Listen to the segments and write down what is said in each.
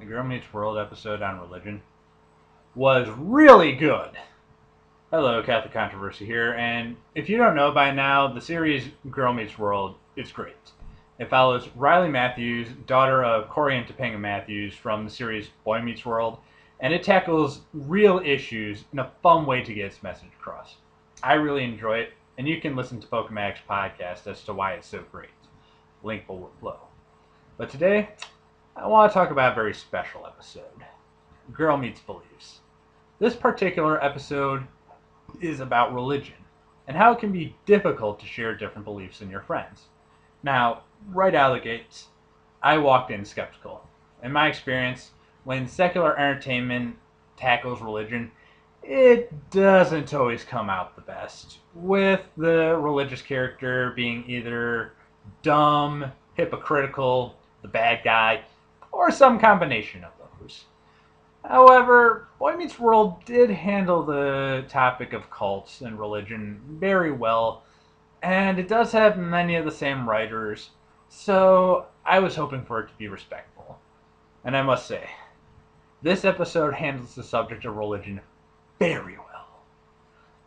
the Girl Meets World episode on religion, was really good. Hello, Catholiccontriversy here, and if you don't know by now, the series Girl Meets World is great. It follows Riley Matthews, daughter of Corey and Topanga Matthews from the series Boy Meets World, and it tackles real issues in a fun way to get its message across. I really enjoy it, and you can listen to Pokemag's podcast as to why it's so great. Link below. But today, I want to talk about a very special episode. Girl Meets Beliefs. This particular episode is about religion and how it can be difficult to share different beliefs in your friends. Now, right out of the gates, I walked in skeptical. In my experience, when secular entertainment tackles religion, it doesn't always come out the best, with the religious character being either dumb, hypocritical, the bad guy, or some combination of those. However, Boy Meets World did handle the topic of cults and religion very well, and it does have many of the same writers, so I was hoping for it to be respectful. And I must say, this episode handles the subject of religion very well.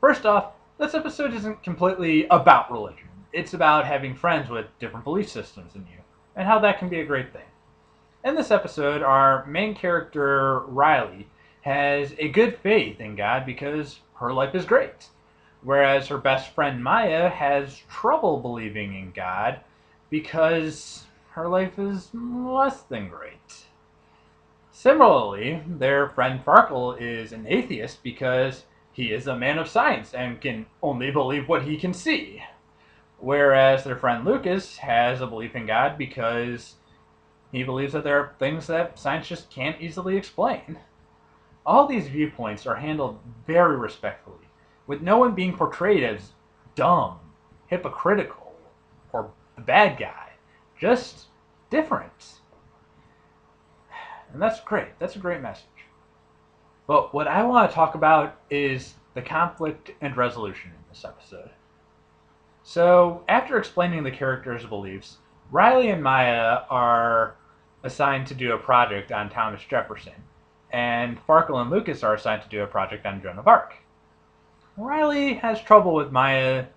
First off, this episode isn't completely about religion. It's about having friends with different belief systems than you, and how that can be a great thing. In this episode, our main character, Riley, has a good faith in God because her life is great, whereas her best friend, Maya, has trouble believing in God because her life is less than great. Similarly, their friend Farkle is an atheist because he is a man of science and can only believe what he can see, whereas their friend Lucas has a belief in God because he believes that there are things that science just can't easily explain. All these viewpoints are handled very respectfully, with no one being portrayed as dumb, hypocritical, or the bad guy. Just different. And that's great. That's a great message. But what I want to talk about is the conflict and resolution in this episode. So, after explaining the characters' beliefs, Riley and Maya are assigned to do a project on Thomas Jefferson, and Farkle and Lucas are assigned to do a project on Joan of Arc. Riley has trouble with Maya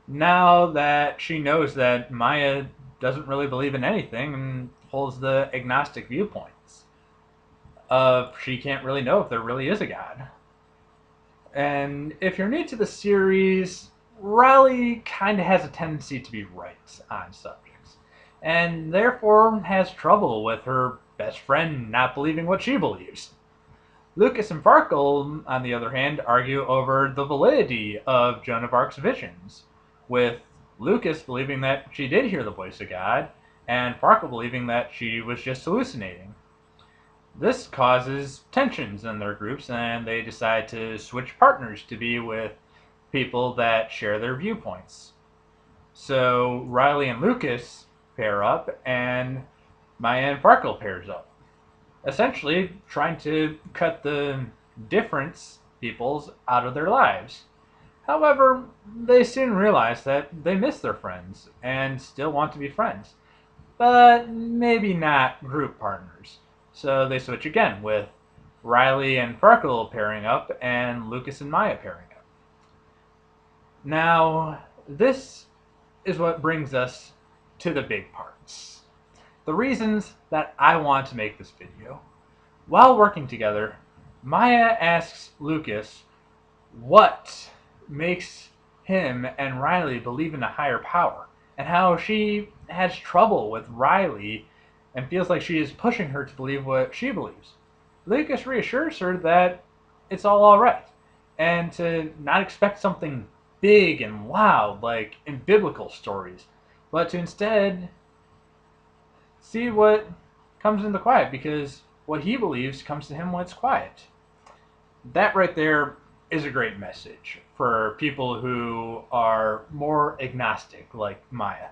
now that she knows that Maya doesn't really believe in anything and holds the agnostic viewpoints of she can't really know if there really is a God. And if you're new to the series, Riley kind of has a tendency to be right on subjects, and therefore has trouble with her best friend not believing what she believes. Lucas and Farkle, on the other hand, argue over the validity of Joan of Arc's visions, with Lucas believing that she did hear the voice of God, and Farkle believing that she was just hallucinating. This causes tensions in their groups, and they decide to switch partners to be with people that share their viewpoints. So Riley and Lucas pair up, and Maya and Farkle pairs up, essentially trying to cut the difference peoples out of their lives. However, they soon realize that they miss their friends and still want to be friends, but maybe not group partners. So they switch again, with Riley and Farkle pairing up and Lucas and Maya pairing up. Now, this is what brings us to the big parts. The reasons that I want to make this video. While working together, Maya asks Lucas what makes him and Riley believe in a higher power, and how she has trouble with Riley and feels like she is pushing her to believe what she believes. Lucas reassures her that it's all right, and to not expect something big and loud like in biblical stories, but to instead see what comes in the quiet, because what he believes comes to him when it's quiet. That right there is a great message for people who are more agnostic like Maya.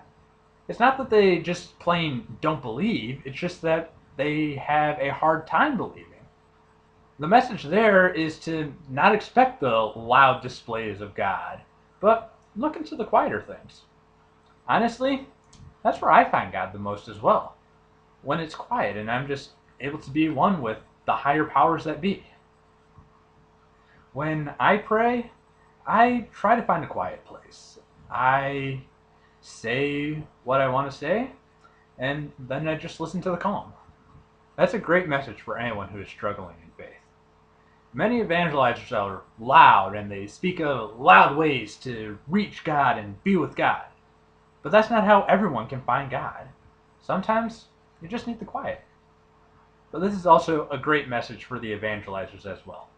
It's not that they just plain don't believe, it's just that they have a hard time believing. The message there is to not expect the loud displays of God, but look into the quieter things. Honestly, that's where I find God the most as well. When it's quiet and I'm just able to be one with the higher powers that be. When I pray, I try to find a quiet place. I say what I want to say, and then I just listen to the calm. That's a great message for anyone who is struggling in faith. Many evangelizers are loud and they speak of loud ways to reach God and be with God. But that's not how everyone can find God. Sometimes you just need the quiet. But this is also a great message for the evangelizers as well.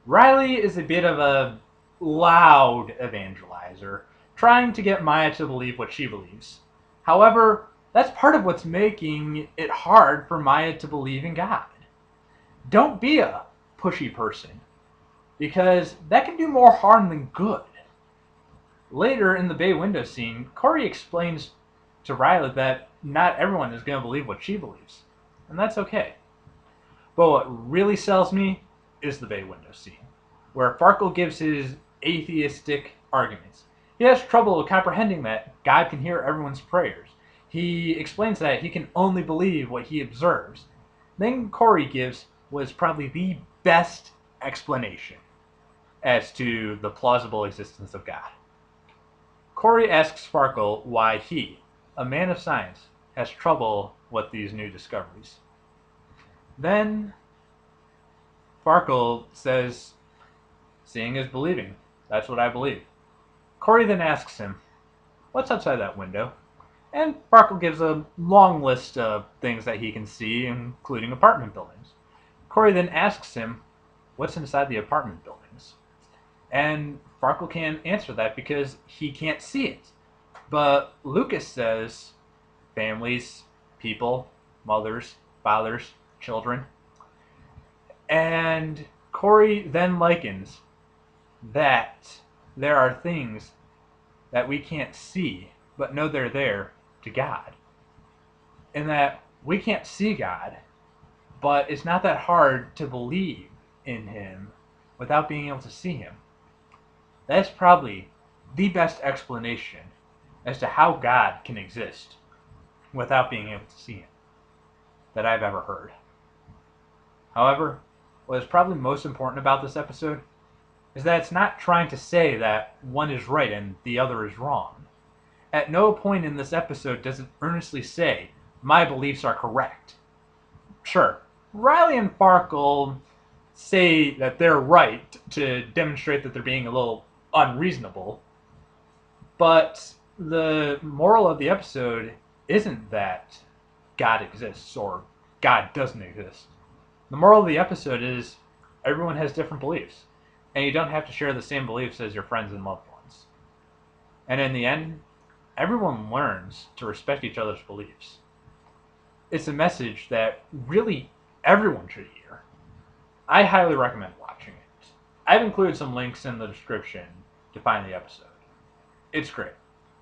Riley is a bit of a loud evangelizer, trying to get Maya to believe what she believes. However, that's part of what's making it hard for Maya to believe in God. Don't be a pushy person, because that can do more harm than good. Later in the bay window scene, Corey explains to Riley that not everyone is going to believe what she believes, and that's okay. But what really sells me is the bay window scene, where Farkle gives his atheistic arguments. He has trouble comprehending that God can hear everyone's prayers. He explains that he can only believe what he observes. Then Corey gives what is probably the best explanation as to the plausible existence of God. Corey asks Farkle why he, a man of science, has trouble with these new discoveries. Then Farkle says, "Seeing is believing. That's what I believe." Corey then asks him, "What's outside that window?" And Farkle gives a long list of things that he can see, including apartment buildings. Corey then asks him, "What's inside the apartment buildings?" And Farkle can't answer that because he can't see it. But Lucas says, families, people, mothers, fathers, children. And Corey then likens that there are things that we can't see but know they're there to God. And that we can't see God, but it's not that hard to believe in him without being able to see him. That's probably the best explanation as to how God can exist without being able to see him that I've ever heard. However, what is probably most important about this episode is that it's not trying to say that one is right and the other is wrong. At no point in this episode does it earnestly say, my beliefs are correct. Sure, Riley and Farkle say that they're right to demonstrate that they're being a little unreasonable, but the moral of the episode isn't that God exists or God doesn't exist. The moral of the episode is everyone has different beliefs, and you don't have to share the same beliefs as your friends and loved ones. And in the end, everyone learns to respect each other's beliefs. It's a message that really everyone should hear. I highly recommend watching it. I've included some links in the description to find the episode. It's great.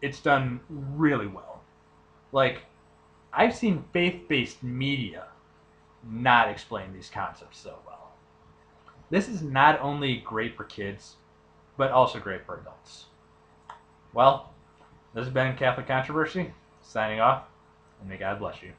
It's done really well. Like, I've seen faith-based media not explain these concepts so well. This is not only great for kids, but also great for adults. Well, this has been Catholic Controversy, signing off, and may God bless you.